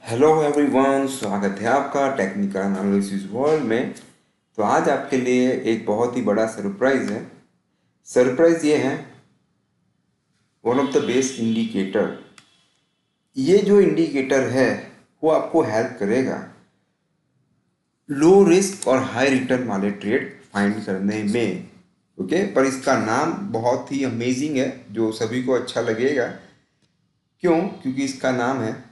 Hello everyone, स्वागत है आपका टेक्निकल एनालिसिस वर्ल्ड में। तो आज आपके लिए एक बहुत ही बड़ा सरप्राइज है। सरप्राइज ये है, one of the best indicator. ये जो इंडिकेटर है वो आपको हेल्प करेगा लो रिस्क और हाई रिटर्न वाले ट्रेड फाइंड करने में। ओके, पर इसका नाम बहुत ही अमेजिंग है जो सभी को अच्छा लगेगा। क्यों? क्योंकि इसका नाम है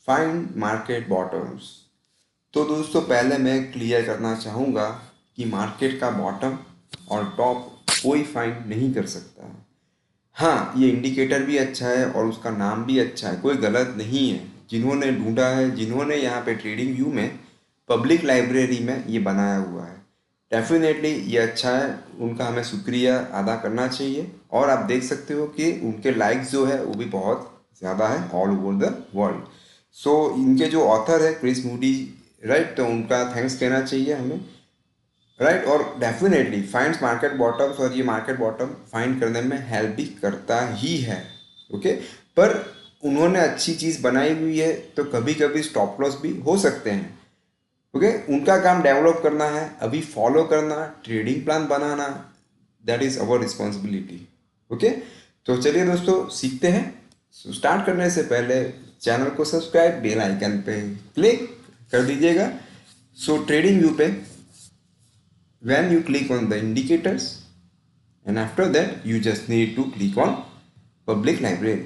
फाइंड मार्केट बॉटम्स। तो दोस्तों, पहले मैं क्लियर करना चाहूँगा कि मार्केट का बॉटम और टॉप कोई फाइंड नहीं कर सकता है। हाँ, ये इंडिकेटर भी अच्छा है और उसका नाम भी अच्छा है, कोई गलत नहीं है। जिन्होंने ढूंढा है, जिन्होंने यहाँ पे ट्रेडिंग व्यू में पब्लिक लाइब्रेरी में ये बनाया हुआ है, डेफिनेटली ये अच्छा है। उनका हमें शुक्रिया अदा करना चाहिए। और आप देख सकते हो कि उनके लाइक्स जो है वो भी बहुत ज़्यादा है ऑल ओवर द वर्ल्ड। सो इनके जो ऑथर है क्रिस मूडी, राइट, तो उनका थैंक्स कहना चाहिए हमें, राइट। और डेफिनेटली फाइंड्स मार्केट बॉटम्स, और ये मार्केट बॉटम फाइंड करने में हेल्प भी करता ही है। ओके, पर उन्होंने अच्छी चीज़ बनाई हुई है तो कभी कभी स्टॉप लॉस भी हो सकते हैं। ओके, उनका काम डेवलप करना है, अभी फॉलो करना, trading plan banana, that is our responsibility. Okay, तो चलिए दोस्तों सीखते हैं। स्टार्ट करने से पहले चैनल को सब्सक्राइब, बेल आइकन पे क्लिक कर दीजिएगा। सो ट्रेडिंग व्यू पे when you click on the indicators, and after that you just need to click on public library।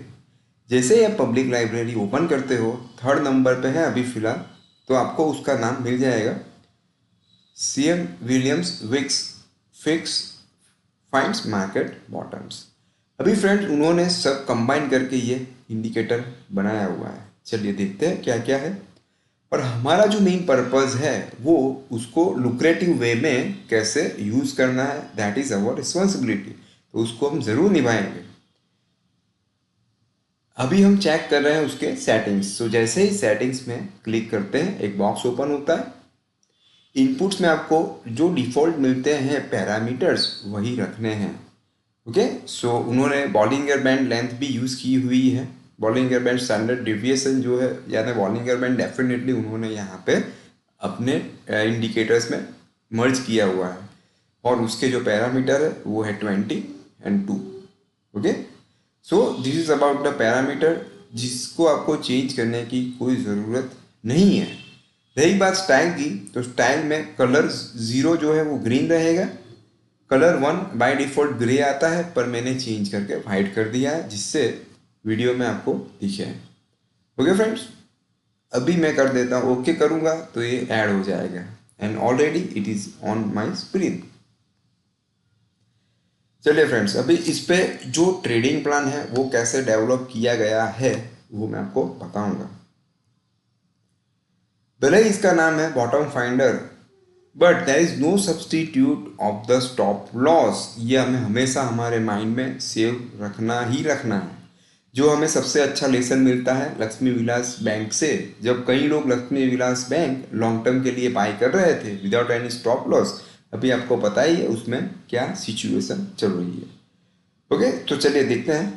जैसे ही आप पब्लिक लाइब्रेरी ओपन करते हो, थर्ड नंबर पे है अभी फिलहाल, तो आपको उसका नाम मिल जाएगा CM Williams VIX fix finds market bottoms. अभी फ्रेंड्स उन्होंने सब कंबाइन करके ये इंडिकेटर बनाया हुआ है। चलिए देखते हैं क्या क्या है। और हमारा जो मेन पर्पस है वो उसको लुक्रेटिव वे में कैसे यूज़ करना है, दैट इज़ अवर रिस्पॉन्सिबिलिटी। तो उसको हम ज़रूर निभाएंगे। अभी हम चेक कर रहे हैं उसके सेटिंग्स। तो जैसे ही सेटिंग्स में क्लिक करते हैं एक बॉक्स ओपन होता है। इनपुट्स में आपको जो डिफ़ॉल्ट मिलते हैं पैरामीटर्स वही रखने हैं। ओके, सो उन्होंने बॉलिंगर बैंड लेंथ भी यूज़ की हुई है। बॉलिंगर बैंड स्टैंडर्ड डिविएशन जो है, यानी बॉलिंगर बैंड डेफिनेटली उन्होंने यहाँ पे अपने इंडिकेटर्स में मर्ज किया हुआ है। और उसके जो पैरामीटर है वो है 20 और 2। Okay, so this is about the parameter, जिसको आपको चेंज करने की कोई ज़रूरत नहीं है। रही बात स्टाइल की, तो स्टाइल में कलर 0 जो है वो ग्रीन रहेगा, कलर 1 बाय डिफ़ॉल्ट ग्रे आता है, पर मैंने चेंज करके वाइट कर दिया है जिससे वीडियो में आपको दिखे। ओके फ्रेंड्स, अभी मैं कर देता हूँ, ओके करूँगा तो ये ऐड हो जाएगा and already it is on my screen. चलिए फ्रेंड्स, अभी इस पे जो ट्रेडिंग प्लान है वो कैसे डेवलप किया गया है वो मैं आपको बताऊंगा। भले ही इसका नाम है bottom finder, but there is no substitute of the stop loss. ये हमें हमेशा हमारे माइंड में सेव रखना ही रखना है। जो हमें सबसे अच्छा लेसन मिलता है लक्ष्मी विलास बैंक से, जब कई लोग Lakshmi Vilas bank long term के लिए बाय कर रहे थे विदाउट एनी स्टॉप लॉस, अभी आपको पता ही है उसमें क्या सिचुएशन चल रही है। ओके, तो चलिए देखते हैं।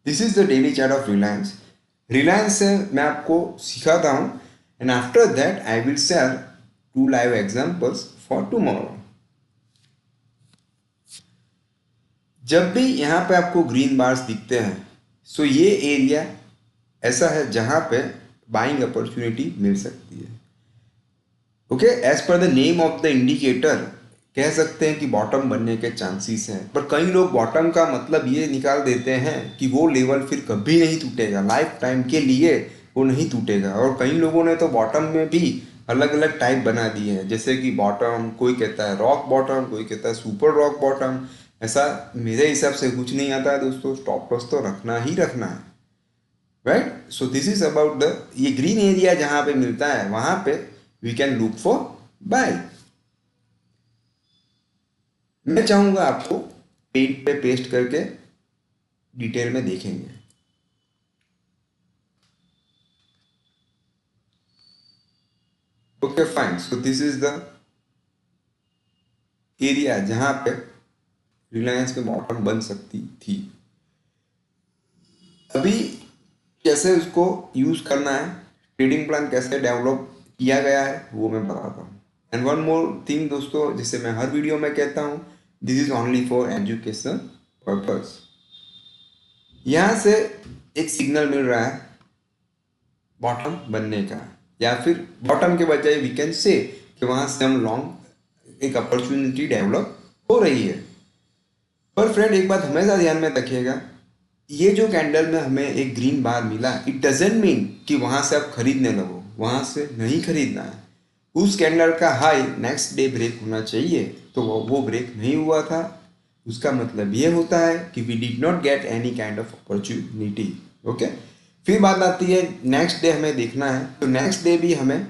This is the daily chart of Reliance. Reliance से मैं आपको सिखाता हूँ and after that I will share 2 live examples for tomorrow. जब भी यहाँ पे आपको ग्रीन बार्स दिखते हैं, सो ये एरिया ऐसा है जहाँ पे बाइंग अपॉर्चुनिटी मिल सकती है। Okay, as per the name of the indicator कह सकते हैं कि बॉटम बनने के चांसेस हैं, पर कई लोग बॉटम का मतलब ये निकाल देते हैं कि वो लेवल फिर कभी नहीं टूटेगा, लाइफ टाइम के लिए वो नहीं टूटेगा। और कई लोगों ने तो बॉटम में भी अलग अलग टाइप बना दिए हैं, जैसे कि बॉटम, कोई कहता है रॉक बॉटम, कोई कहता है सुपर रॉक बॉटम। ऐसा मेरे हिसाब से कुछ नहीं आता है दोस्तों, स्टॉप लॉस तो रखना ही रखना है, right. So this is about the, ये ग्रीन एरिया जहाँ पे मिलता है वहाँ पे we can look for buy. मैं चाहूंगा आपको पेज पे पेस्ट करके डिटेल में देखेंगे। Okay fine, so this is the area जहां पे रिलायंस में बॉटम बन सकती थी। अभी कैसे उसको यूज करना है, ट्रेडिंग प्लान कैसे डेवलप किया गया है, वो मैं बताता हूँ। एंड वन मोर थिंग दोस्तों, जिसे मैं हर वीडियो में कहता हूँ, this is only for education purpose. यहाँ से एक सिग्नल मिल रहा है बॉटम बनने का, या फिर बॉटम के बजाय वी कैन से कि वहां से हम लॉन्ग एक अपॉर्चुनिटी डेवलप हो रही है। पर फ्रेंड एक बात हमेशा ध्यान में रखिएगा, ये जो कैंडल में हमें एक ग्रीन बार मिला, इट डजेंट मीन कि वहां से आप खरीदने लगो, वहां से नहीं खरीदना है। उस कैंडल का हाई नेक्स्ट डे ब्रेक होना चाहिए, तो वो ब्रेक नहीं हुआ था। उसका मतलब ये होता है कि we did not get any kind of opportunity. Okay, फिर बात आती है नेक्स्ट डे हमें देखना है, तो नेक्स्ट डे भी हमें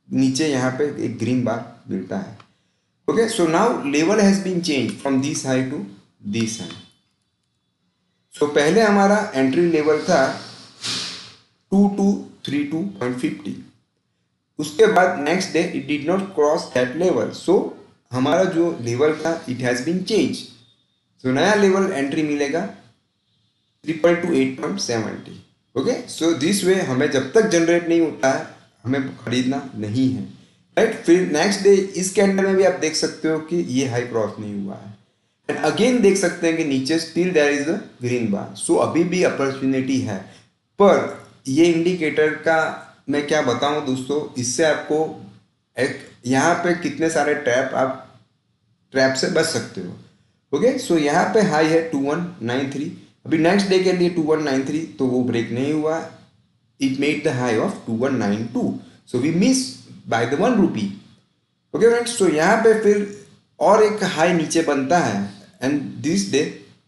नीचे यहाँ पे एक ग्रीन बार मिलता है। Okay, so now level has been change from this high to this high. So पहले हमारा एंट्री लेवल था 2232.50। उसके बाद next day it did not cross that level, so हमारा जो लेवल था it has been change. So नया level entry मिलेगा 328.70। ओके, सो दिस वे हमें जब तक जनरेट नहीं होता है हमें खरीदना नहीं है, राइट। फिर नेक्स्ट डे इस कैंडल में भी आप देख सकते हो कि ये हाई क्रॉस नहीं हुआ है, एंड अगेन देख सकते हैं कि नीचे still there is a green bar, so अभी भी अपॉर्चुनिटी है। पर ये इंडिकेटर का मैं क्या बताऊं दोस्तों, इससे आपको एक यहाँ पे कितने सारे ट्रैप से बच सकते हो। ओके, सो यहाँ पे हाई है 2193, अभी नेक्स्ट डे के लिए 2193, तो वो ब्रेक नहीं हुआ, it made the high of 2192, so we miss by the 1 rupee. Okay friends, तो यहाँ पे फिर और एक हाई नीचे बनता है, एंड दिस डे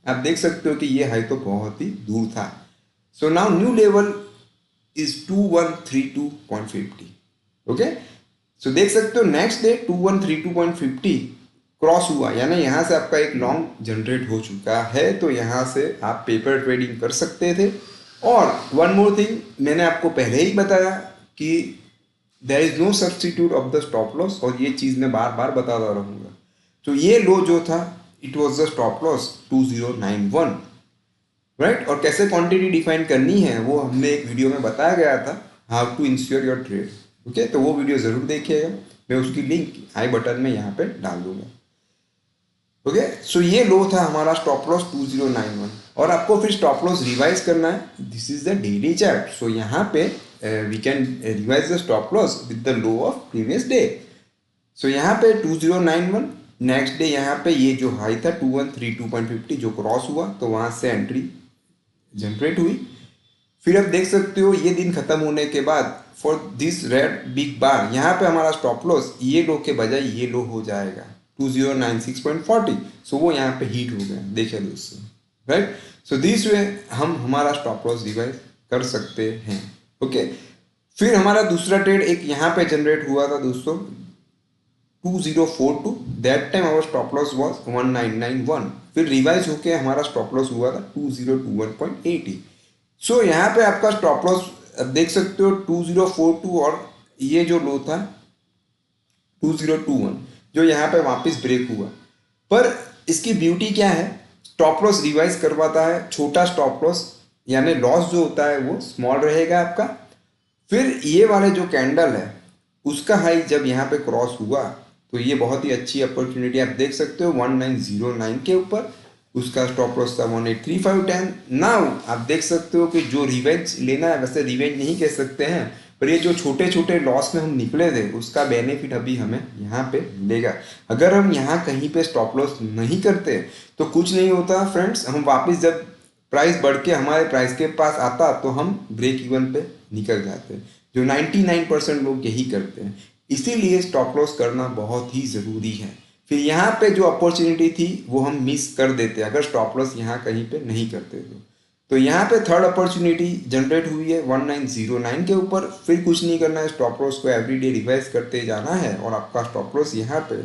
आप देख सकते हो कि ये हाई तो बहुत ही दूर था। So now new level is 2132.50। Okay, so देख सकते हो नेक्स्ट डे 2132.50 क्रॉस हुआ, यानी यहाँ से आपका एक लॉन्ग जनरेट हो चुका है, तो यहाँ से आप पेपर ट्रेडिंग कर सकते थे। और वन मोर थिंग, मैंने आपको पहले ही बताया कि there is no substitute of the stop loss, और ये चीज़ मैं बार बार बताता रहूँगा। तो ये लो जो था it was the stop loss 2091, right. और कैसे क्वांटिटी डिफाइन करनी है वो हमने एक वीडियो में बताया गया था, how to ensure your trade. Okay, तो वो वीडियो ज़रूर देखिएगा, मैं उसकी लिंक आई बटन में यहाँ पे डाल दूंगा। ओके, सो ये लो था हमारा स्टॉप लॉस 2091, और आपको फिर स्टॉप लॉस रिवाइज करना है, this is the daily chart. So यहाँ पे we can revise the stop loss with the low of previous day. So यहाँ पे 2091, नेक्स्ट डे यहाँ पे ये जो हाई था 2132.50 जो क्रॉस हुआ, तो वहाँ से एंट्री जनरेट हुई। फिर आप देख सकते हो ये दिन खत्म होने के बाद फॉर दिस रेड बिग बार, यहाँ पे हमारा स्टॉप लॉस ये लो के बजाय ये लो हो जाएगा 2096.40, सो वो यहाँ पे हीट हो गया, देखिए दोस्तों, राइट। सो दिस वे हम हमारा स्टॉप लॉस रिवाइज कर सकते हैं। ओके, फिर हमारा दूसरा ट्रेड एक यहाँ पे जनरेट हुआ था दोस्तों 2042, that time our stop loss was 1991, फिर रिवाइज होके हमारा स्टॉप लॉस हुआ था 2021.80। सो यहाँ पे आपका स्टॉप लॉस देख सकते हो 2042, और ये जो लो था 2021 जो यहाँ पे वापस ब्रेक हुआ। पर इसकी ब्यूटी क्या है, स्टॉप लॉस रिवाइज करवाता है, छोटा स्टॉप लॉस यानी लॉस जो होता है वो स्मॉल रहेगा आपका। फिर ये वाले जो कैंडल है उसका हाई जब यहाँ पे क्रॉस हुआ, तो ये बहुत ही अच्छी अपॉर्चुनिटी आप देख सकते हो 1909 के ऊपर, उसका स्टॉप लॉस था 183510। नाउ आप देख सकते हो कि जो रिवेंज लेना है, वैसे रिवेंज नहीं कह सकते हैं, पर ये जो छोटे छोटे लॉस में हम निकले थे उसका बेनिफिट अभी हमें यहाँ पे मिलेगा। अगर हम यहाँ कहीं पे स्टॉप लॉस नहीं करते तो कुछ नहीं होता फ्रेंड्स, हम वापस जब प्राइस बढ़ के हमारे प्राइस के पास आता तो हम ब्रेक इवन पे निकल जाते हैं, जो 99% लोग यही करते हैं। इसीलिए स्टॉप लॉस करना बहुत ही ज़रूरी है। फिर यहाँ पे जो अपॉर्चुनिटी थी वो हम मिस कर देते अगर स्टॉप लॉस यहाँ कहीं पे नहीं करते तो यहाँ पे थर्ड अपॉर्चुनिटी जनरेट हुई है 1909 के ऊपर। फिर कुछ नहीं करना है, स्टॉप लॉस को एवरीडे रिवाइज करते जाना है, और आपका स्टॉप लॉस यहाँ पे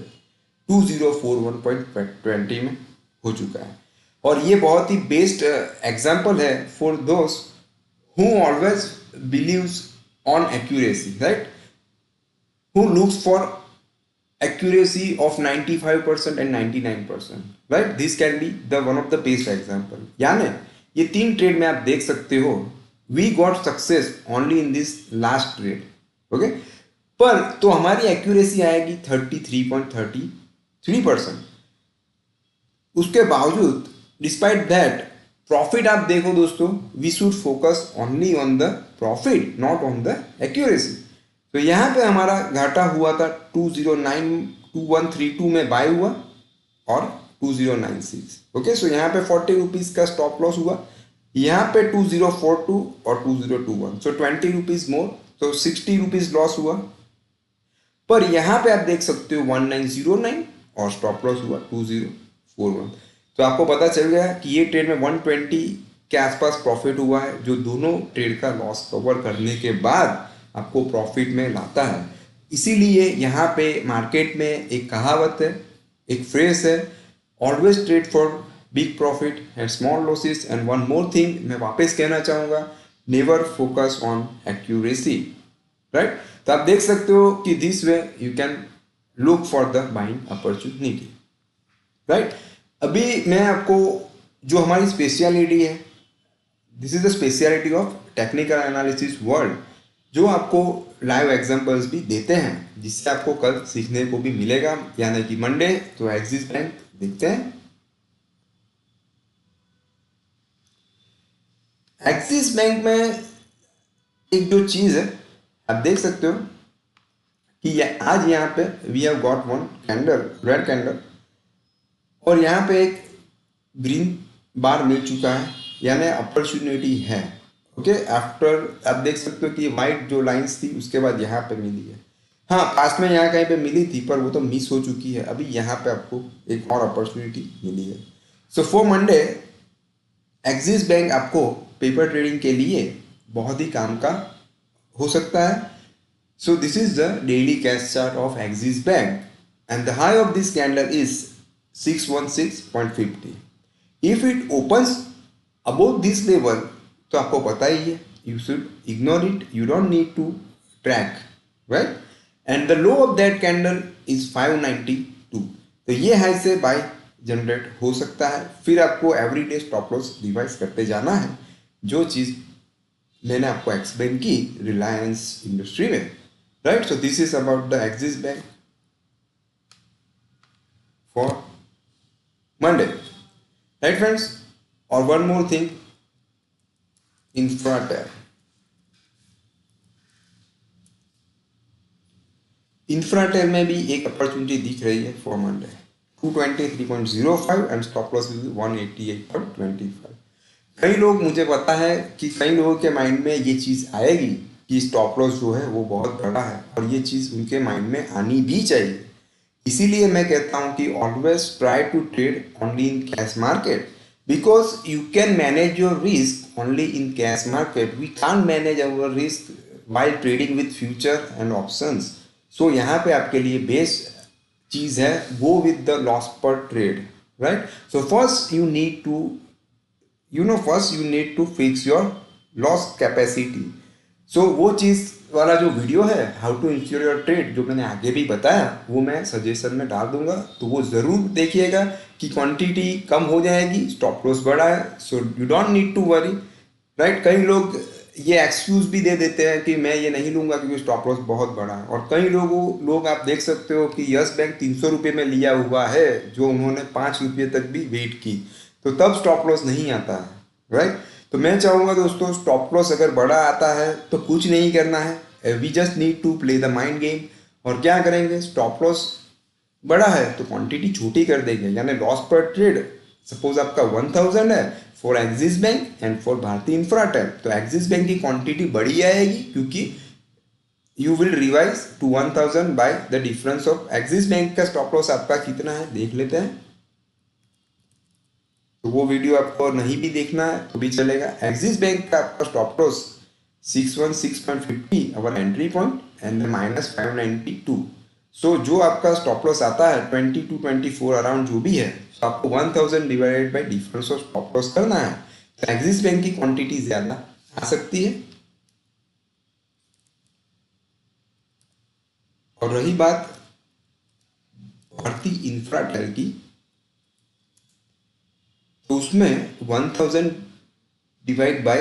2041.20 में हो चुका है। और ये बहुत ही बेस्ट एग्जाम्पल है फॉर दोस्त who always believes on accuracy, right? Who looks for accuracy of 95% and 99%, right? This can be the one of the best example. यानी ये तीन ट्रेड में आप देख सकते हो we got success only in this last trade, okay? पर तो हमारी एक्यूरेसी आएगी 33.33%। उसके बावजूद डिस्पाइट दैट प्रॉफिट आप देखो दोस्तों, we should focus only on the profit not on the accuracy. तो यहाँ पे हमारा घाटा हुआ था 2092 में बाय हुआ और 2096, ओके। सो यहाँ पे 40 रुपीज का स्टॉप लॉस हुआ, यहाँ पे 2042 और 2021, सो 20 रुपीज मोर, तो 60 रुपीज लॉस हुआ। पर यहाँ पे आप देख सकते हो 1909 और स्टॉप लॉस हुआ 2041। तो आपको पता चल गया कि ये ट्रेड में 120 के आसपास प्रॉफिट हुआ है, जो दोनों ट्रेड का लॉस कवर करने के बाद आपको प्रॉफिट में लाता है। इसीलिए यहाँ पे मार्केट में एक कहावत है, एक फ्रेज है, always trade for big profit and small losses. And one more thing मैं वापस कहना चाहूँगा, never focus on accuracy, right. तो आप देख सकते हो कि this way you can look for the buying opportunity, right. अभी मैं आपको जो हमारी स्पेशलिटी है, this is the speciality of technical analysis world, जो आपको लाइव एग्जांपल्स भी देते हैं, जिससे आपको कल सीखने को भी मिलेगा। यानी कि मंडे तो एक्सिस बैंक देखते हैं। एक्सिस बैंक में एक जो चीज है, आप देख सकते हो कि आज यहाँ पे we have got one candle, red candle, और यहाँ पे एक ग्रीन बार मिल चुका है, यानी अपॉर्चुनिटी है, ओके। आफ्टर आप देख सकते हो कि वाइट जो लाइंस थी उसके बाद यहाँ पे मिली है। हाँ, पास्ट में यहाँ कहीं पे मिली थी पर वो तो मिस हो चुकी है। अभी यहाँ पे आपको एक और अपॉर्चुनिटी मिली है। So for Monday axis bank आपको पेपर ट्रेडिंग के लिए बहुत ही काम का हो सकता है। So this is the daily cash chart of Axis Bank, and the high of this candle is 616.50. If it opens above this level, तो आपको पता ही है, you should ignore it. You don't need to track, right? And the low of that candle is 592. तो ये high से bye generate हो सकता है। फिर आपको एवरीडे स्टॉप लॉस रिवाइज करते जाना है, जो चीज़ मैंने आपको एक्सप्लेन की रिलायंस इंडस्ट्री में, right? So this is about the Axis Bank for Monday, right friends? Or one more thing, Infratel. Infratel में भी एक अपॉर्चुनिटी दिख रही है for Monday, 223.05 and stop loss is 188.25। कई लोग, मुझे पता है कि कई लोगों के माइंड में ये चीज़ आएगी कि स्टॉप लॉस जो है वो बहुत बड़ा है, और ये चीज़ उनके माइंड में आनी भी चाहिए। इसीलिए मैं कहता हूँ कि always try to trade only in cash market, because you can manage your risk only in cash market. We can't manage our risk while trading with future and options. So यहाँ पे आपके लिए बेस्ट चीज़ है, go with the loss per trade, right. So first you need to fix your loss capacity. So वो चीज़ वाला जो वीडियो है, how to ensure your trade, जो मैंने आगे भी बताया, वो मैं सजेशन में डाल दूंगा, तो वो ज़रूर देखिएगा कि क्वांटिटी कम हो जाएगी, स्टॉप लॉस बड़ा है, so you don't need to worry, right. कई लोग ये एक्सक्यूज भी दे देते हैं कि मैं ये नहीं लूंगा क्योंकि स्टॉप लॉस बहुत बड़ा है, और कई लोग आप देख सकते हो कि यस बैंक 300 रुपये में लिया हुआ है, जो उन्होंने 5 रुपये तक भी वेट की, तो तब स्टॉप लॉस नहीं आता है, राइट। तो मैं चाहूँगा दोस्तों, स्टॉप लॉस अगर बड़ा आता है तो कुछ नहीं करना है, we just need to play the mind game. और क्या करेंगे, स्टॉप लॉस बड़ा है तो क्वांटिटी छोटी कर देंगे, यानी लॉस पर ट्रेड सपोज आपका 1000 है for axis bank and for भारतीय इंफ्राटेल, तो एक्सिस बैंक की क्वांटिटी बड़ी आएगी, क्योंकि you will revise to 1000 by the difference of Axis Bank का स्टॉप लॉस आपका कितना है, देख लेते हैं। तो वो वीडियो आपको नहीं भी देखना है तो भी चलेगा। एक्सिस बैंक का आपका stop loss 616.50 our entry point and -592। सो जो आपका स्टॉप लॉस आता है 20 to 24 अराउंड जो भी है, तो आपको 1000 divided by difference of stop loss करना है। तो एक्सिस बैंक की क्वांटिटी ज्यादा आ सकती है। और रही बात भारतीय इंफ्राटेल की, तो उसमें 1000 divide by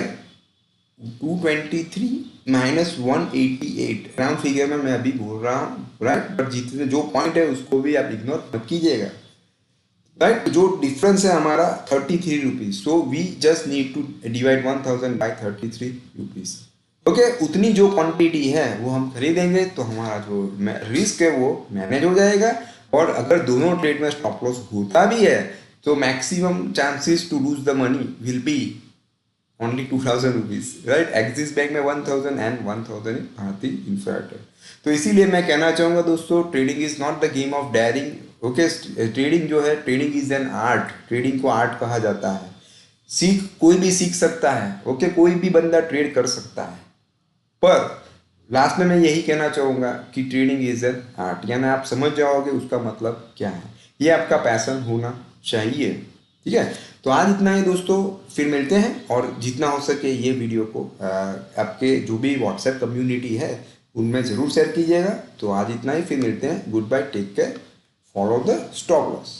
223 minus 188 round figure में मैं अभी बोल रहा हूँ, राइट। बट जितने जो पॉइंट है उसको भी आप इग्नोर मत कीजिएगा, राइट। जो डिफरेंस है हमारा 33 rupees, so we just need to divide 1000 by 33 rupees. Okay, उतनी जो क्वांटिटी है वो हम खरीदेंगे तो हमारा जो रिस्क है वो मैनेज हो जाएगा। और अगर दोनों ट्रेड में स्टॉप लॉस होता भी है तो maximum chances to lose the money will be only 2000 rupees, right? Axis Bank में 1000 एंड 1000 इन भारतीय इंफ्राटेल। तो इसीलिए मैं कहना चाहूँगा दोस्तों, trading is not the game of daring. Okay, trading जो है, trading is an art. Trading को आर्ट कहा जाता है। कोई भी सीख सकता है, ओके, कोई भी बंदा ट्रेड कर सकता है। पर लास्ट में मैं यही कहना चाहूँगा कि ट्रेडिंग इज एन आर्ट, यानी आप समझ जाओगे उसका मतलब क्या है। ये आपका पैशन होना चाहिए, ठीक है। तो आज इतना ही दोस्तों, फिर मिलते हैं। और जितना हो सके ये वीडियो को आपके जो भी व्हाट्सएप कम्युनिटी है उनमें ज़रूर शेयर कीजिएगा। तो आज इतना ही, फिर मिलते हैं। Goodbye, take care, follow the stop loss.